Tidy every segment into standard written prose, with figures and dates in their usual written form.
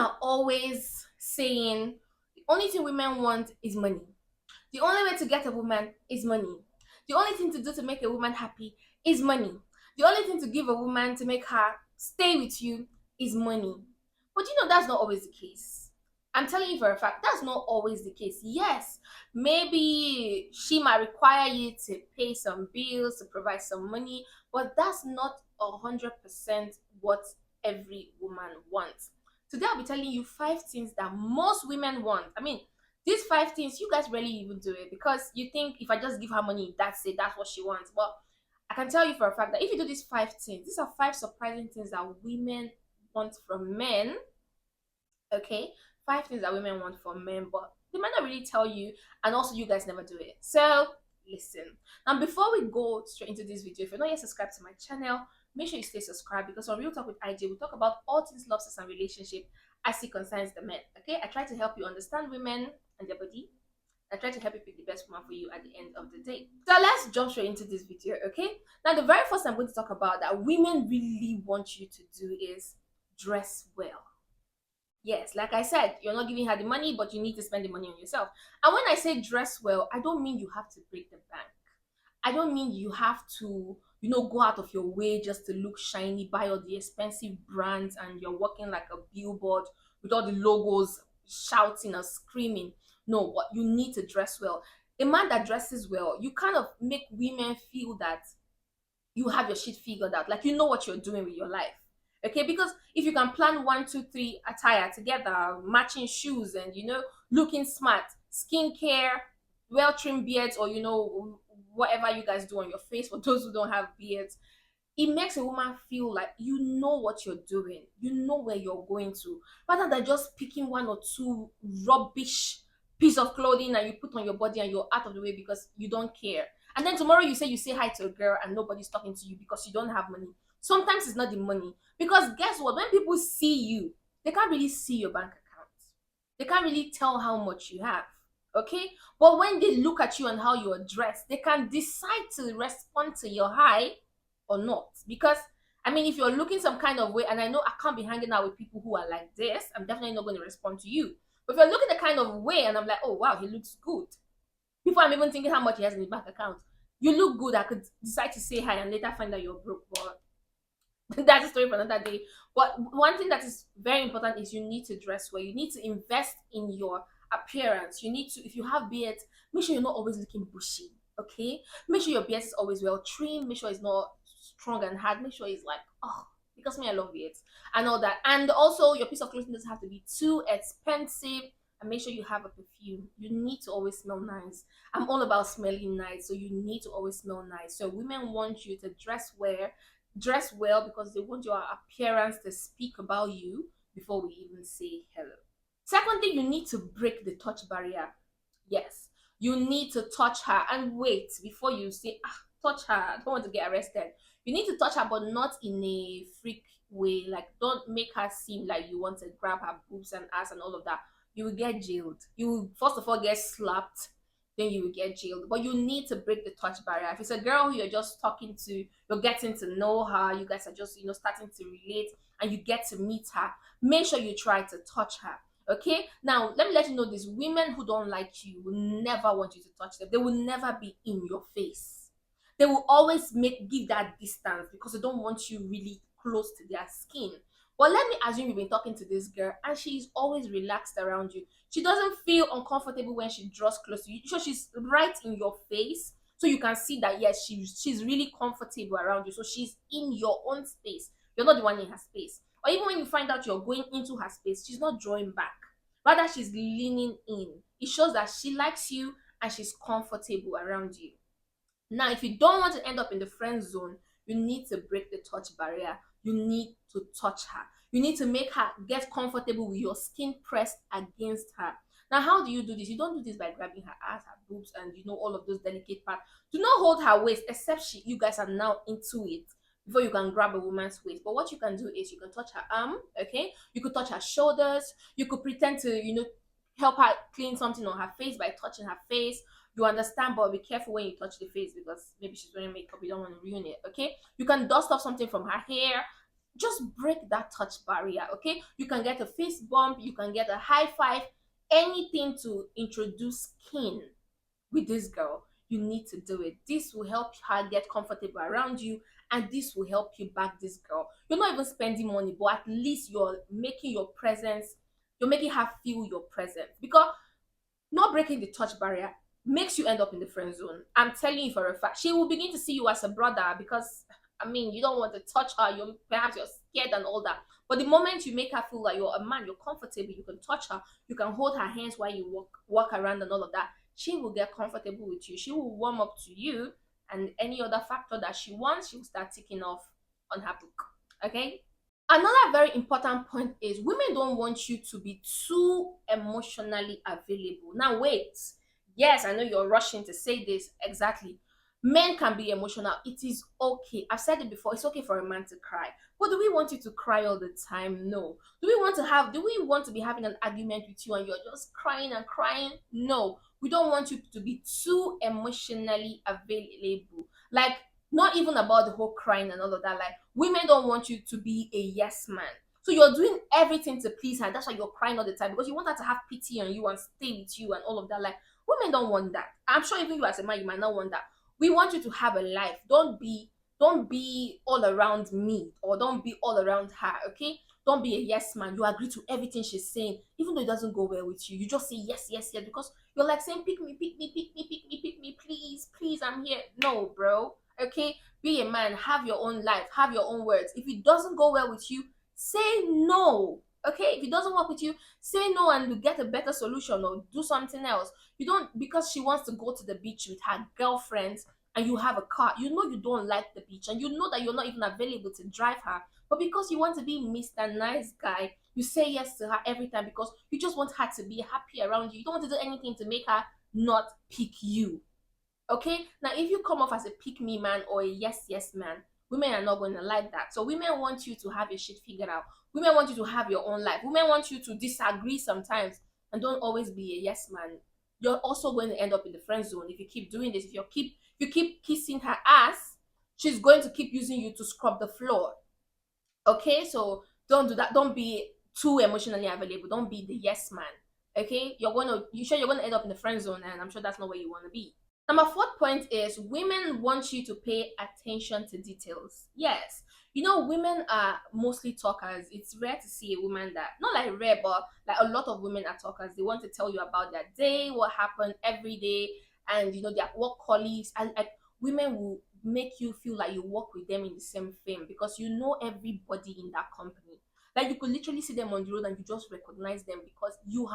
are always saying the only thing women want is money. The only way to get a woman is money. The only thing to do to make a woman happy is money. The only thing to give a woman to make her stay with you is money. But that's not always the case. I'm telling you for a fact, that's not always the case. Yes, maybe she might require you to pay some bills, to provide some money, but that's not 100% what every woman wants. Today, I'll be telling you 5 things that most women want. I mean, these 5 things, you guys rarely even do it because you think if I just give her money, that's it, that's what she wants. But I can tell you for a fact that if you do these 5 things, these are 5 surprising things that women want from men. Okay, 5 things that women want from men, but they might not really tell you, and also you guys never do it. So listen. Now, before we go straight into this video, if you're not yet subscribed to my channel, make sure you stay subscribed because on Real Talk with IJ, we talk about all things love, sex, and relationship as it concerns the men. Okay, I try to help you understand women and their body. I try to help you pick the best woman for you at the end of the day. So let's jump straight into this video, okay? Now, the very first I'm going to talk about that women really want you to do is dress well. Yes, like I said, you're not giving her the money, but you need to spend the money on yourself. And when I say dress well, I don't mean you have to break the bank. I don't mean you have to, go out of your way just to look shiny, buy all the expensive brands, and you're walking like a billboard with all the logos shouting and screaming. No, but you need to dress well. A man that dresses well, you kind of make women feel that you have your shit figured out, like you know what you're doing with your life. Okay, because if you can plan 1, 2, 3 attire together, matching shoes, and looking smart, skincare, well trimmed beards, or whatever you guys do on your face for those who don't have beards, it makes a woman feel like you know what you're doing, you know where you're going to, rather than just picking one or two rubbish piece of clothing and you put on your body and you're out of the way because you don't care. And then tomorrow you say hi to a girl and nobody's talking to you because you don't have money. Sometimes it's not the money. Because guess what? When people see you, they can't really see your bank account. They can't really tell how much you have. Okay? But when they look at you and how you're dressed, they can decide to respond to your hi or not. Because I mean, if you're looking some kind of way, and I know I can't be hanging out with people who are like this, I'm definitely not going to respond to you. But if you're looking the kind of way and I'm like, oh wow, he looks good. Before I'm even thinking how much he has in his bank account, you look good. I could decide to say hi and later find out you're broke. But that's a story for another day. But one thing that is very important is you need to dress well. You need to invest in your appearance. You need to, if you have beards, make sure you're not always looking bushy. Okay, make sure your beard is always well trimmed. Make sure it's not strong and hard. Make sure it's like, oh, because me, I love beards and all that. And also, your piece of clothing doesn't have to be too expensive. And make sure you have a perfume. You need to always smell nice. I'm all about smelling nice, so you need to always smell nice. So women want you to dress well because they want your appearance to speak about you before we even say hello. Second thing, you need to break the touch barrier. Yes, you need to touch her and wait before you say, touch her. I don't want to get arrested. You need to touch her, but not in a freak way. Like, don't make her seem like you want to grab her boobs and ass and all of that. You will get jailed. You will first of all get slapped, then you will get jailed. But you need to break the touch barrier. If it's a girl who you're just talking to, you're getting to know her, you guys are just starting to relate, and you get to meet her, make sure you try to touch her. Okay, now let me let you know this: women who don't like you will never want you to touch them. They will never be in your face. They will always give that distance because they don't want you really close to their skin. But let me assume you've been talking to this girl and she's always relaxed around you. She doesn't feel uncomfortable when she draws close to you. So she's right in your face. So you can see that yes, she's really comfortable around you. So she's in your own space. You're not the one in her space. Or even when you find out you're going into her space, she's not drawing back. Rather, she's leaning in. It shows that she likes you and she's comfortable around you. Now, if you don't want to end up in the friend zone, you need to break the touch barrier. You need to touch her. You need to make her get comfortable with your skin pressed against her. Now, how do you do this? You don't do this by grabbing her ass, her boobs, and all of those delicate parts. Do not hold her waist, except you guys are now into it before you can grab a woman's waist. But what you can do is you can touch her arm, okay? You could touch her shoulders. You could pretend to, help her clean something on her face by touching her face. You understand, but be careful when you touch the face because maybe she's wearing makeup. You don't want to ruin it, okay? You can dust off something from her hair. Just break that touch barrier, okay? You can get a fist bump, you can get a high five, anything to introduce skin with this girl. You need to do it. This will help her get comfortable around you, and this will help you back this girl. You're not even spending money, but at least you're making her feel your presence. Because not breaking the touch barrier makes you end up in the friend zone. I'm telling you for a fact. She will begin to see you as a brother because I mean you don't want to touch her, you perhaps you're scared and all that. But the moment you make her feel like you're a man, you're comfortable, you can touch her, you can hold her hands while you walk around and all of that, she will get comfortable with you. She will warm up to you, and any other factor that she wants, she will start ticking off on her book. Okay? Another very important point is women don't want you to be too emotionally available. Now, wait. Yes, I know you're rushing to say this exactly. Men can be emotional. It is okay. I've said it before. It's okay for a man to cry. But do we want you to cry all the time? No. Do we want to be having an argument with you and you're just crying and crying? No. We don't want you to be too emotionally available. Like, not even about the whole crying and all of that. Like, women don't want you to be a yes man. So you're doing everything to please her. That's why you're crying all the time because you want her to have pity on you and stay with you and all of that. Like, women don't want that. I'm sure even you as a man, you might not want that. We want you to have a life. Don't be all around me or don't be all around her. Okay. Don't be a yes man. You agree to everything she's saying, even though it doesn't go well with you. You just say yes, yes, yes, because you're like saying, pick me, pick me, pick me, pick me, pick me, please, please, I'm here. No, bro. Okay, be a man, have your own life, have your own words. If it doesn't go well with you, say no. Okay, if it doesn't work with you, say no and you get a better solution or do something else. You don't, because she wants to go to the beach with her girlfriends and you have a car, you know you don't like the beach and you know that you're not even available to drive her, but because you want to be Mr. Nice Guy, you say yes to her every time because you just want her to be happy around you. You don't want to do anything to make her not pick you. Okay, now if you come off as a pick me man or a yes yes man, women are not going to like that. So women want you to have your shit figured out. Women want you to have your own life. Women want you to disagree sometimes and don't always be a yes man. You're also going to end up in the friend zone if you keep doing this. If you keep kissing her ass, she's going to keep using you to scrub the floor. Okay, so don't do that. Don't be too emotionally available. Don't be the yes man. Okay, you're gonna end up in the friend zone, and I'm sure that's not where you want to be. Number fourth point is women want you to pay attention to details. Yes, you know, women are mostly talkers. It's rare to see a woman that, not like rare, but like a lot of women are talkers. They want to tell you about their day, what happened every day, and you know, their work colleagues. And like, women will make you feel like you work with them in the same firm because you know everybody in that company. Like, you could literally see them on the road and you just recognize them because you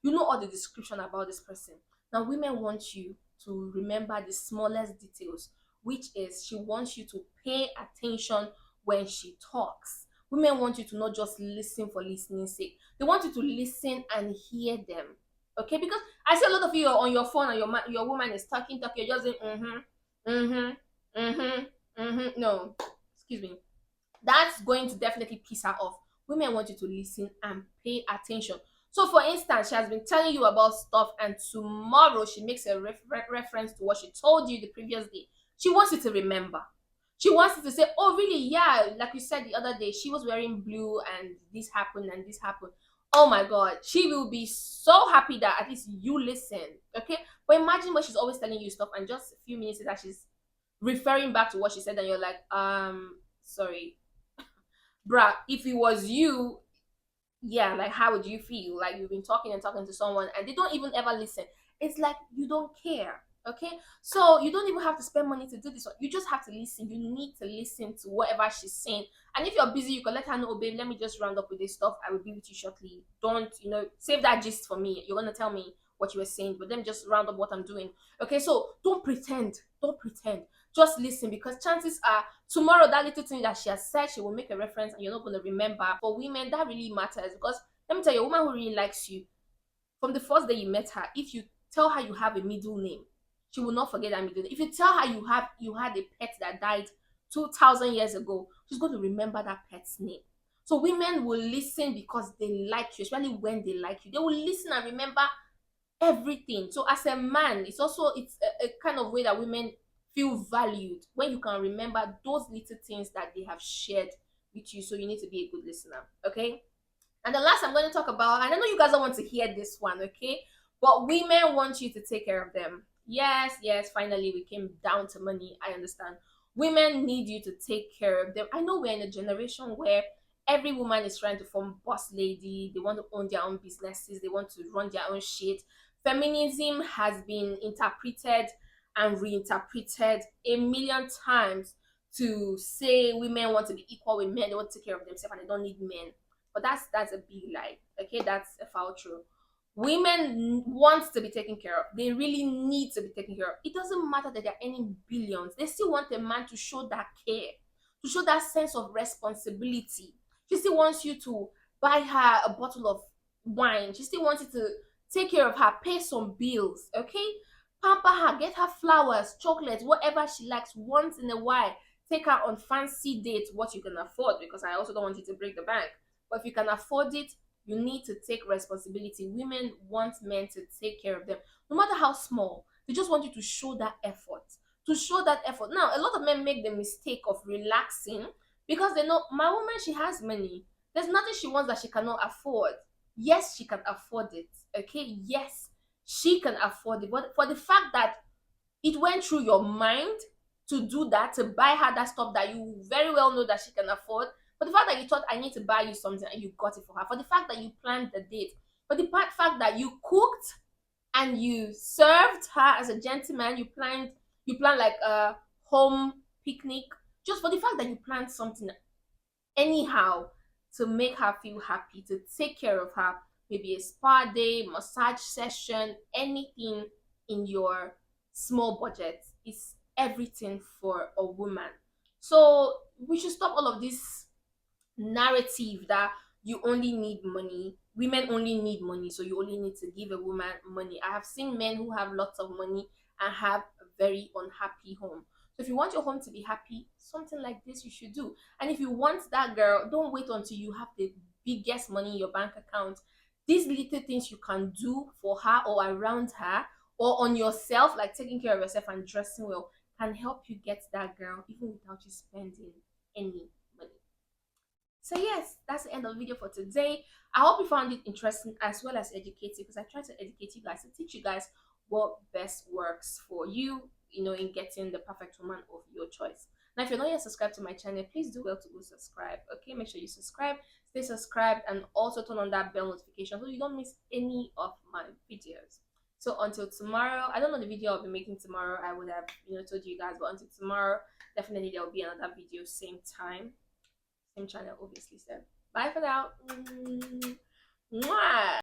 know all the description about this person. Now, women want you to remember the smallest details, which is she wants you to pay attention when she talks. Women want you to not just listen for listening's sake. They want you to listen and hear them. Okay, because I see a lot of you are on your phone and your woman is talking, you're just saying mm-hmm, mm-hmm, mm-hmm. No, excuse me, that's going to definitely piss her off. Women want you to listen and pay attention. So, for instance, she has been telling you about stuff, and tomorrow she makes a reference to what she told you the previous day. She wants you to remember. She wants you to say, "Oh, really? Yeah, like you said the other day, she was wearing blue, and this happened, and this happened." Oh my God, she will be so happy that at least you listen. Okay, but imagine when she's always telling you stuff, and just a few minutes later, she's referring back to what she said, and you're like, sorry, bruh, if it was you, yeah, like how would you feel? Like you've been talking and talking to someone and they don't even ever listen. It's like you don't care. Okay, so you don't even have to spend money to do this one. You just have to listen. You need to listen to whatever she's saying. And if you're busy, you can let her know, oh babe, let me just round up with this stuff. I will be with you shortly. Don't, save that gist for me. You're gonna tell me what you were saying, but let me just round up what I'm doing. Okay, so don't pretend. Don't pretend. Just listen, because chances are tomorrow that little thing that she has said, she will make a reference and you're not going to remember. For women, that really matters, because let me tell you, a woman who really likes you, from the first day you met her, if you tell her you have a middle name, she will not forget that middle name. If you tell her you had a pet that died 2,000 years ago, she's going to remember that pet's name. So women will listen because they like you, especially when they like you. They will listen and remember everything. So as a man, it's a kind of way that women feel valued when you can remember those little things that they have shared with you, so you need to be a good listener. Okay. And the last I'm going to talk about, and I know you guys don't want to hear this one, okay? But women want you to take care of them. Yes, yes, finally we came down to money. I understand. Women need you to take care of them. I know we're in a generation where every woman is trying to form boss lady. They want to own their own businesses. They want to run their own shit. Feminism has been interpreted and reinterpreted a million times to say women want to be equal with men. They want to take care of themselves and they don't need men, but that's a big lie. Okay, that's a foul truth. Women want to be taken care of. They really need to be taken care of. It doesn't matter that they're earning billions. They still want a man to show that care, to show that sense of responsibility. She still wants you to buy her a bottle of wine. She still wants you to take care of her, pay some bills. Okay, pamper her, get her flowers, chocolates, whatever she likes once in a while. Take her on fancy dates, what you can afford, because I also don't want you to break the bank. But if you can afford it, you need to take responsibility. Women want men to take care of them, no matter how small. They just want you to show that effort. To show that effort. Now, a lot of men make the mistake of relaxing because they know my woman, she has money. There's nothing she wants that she cannot afford. Yes, she can afford it. Okay, yes, she can afford it. But for the fact that it went through your mind to do that, to buy her that stuff that you very well know that she can afford, for the fact that you thought I need to buy you something and you got it for her, for the fact that you planned the date, for the fact that you cooked and you served her as a gentleman, you planned like a home picnic, just for the fact that you planned something anyhow to make her feel happy, to take care of her, maybe a spa day, massage session, anything in your small budget is everything for a woman. So we should stop all of this narrative that you only need money. Women only need money, so you only need to give a woman money. I have seen men who have lots of money and have a very unhappy home. So if you want your home to be happy, something like this you should do. And if you want that girl, don't wait until you have the biggest money in your bank account. These little things you can do for her or around her or on yourself, like taking care of yourself and dressing well, can help you get that girl even without you spending any money. So yes, that's the end of the video for today. I hope you found it interesting as well as educative, because I try to educate you guys, to teach you guys what best works for you, in getting the perfect woman of your choice. Now, if you're not yet subscribed to my channel, please do well to go subscribe. Okay, make sure you subscribe, stay subscribed, and also turn on that bell notification so you don't miss any of my videos. So until tomorrow, I don't know the video I'll be making tomorrow. I would have, told you guys, but until tomorrow, definitely there will be another video, same time, same channel, obviously. So bye for now. Mwah.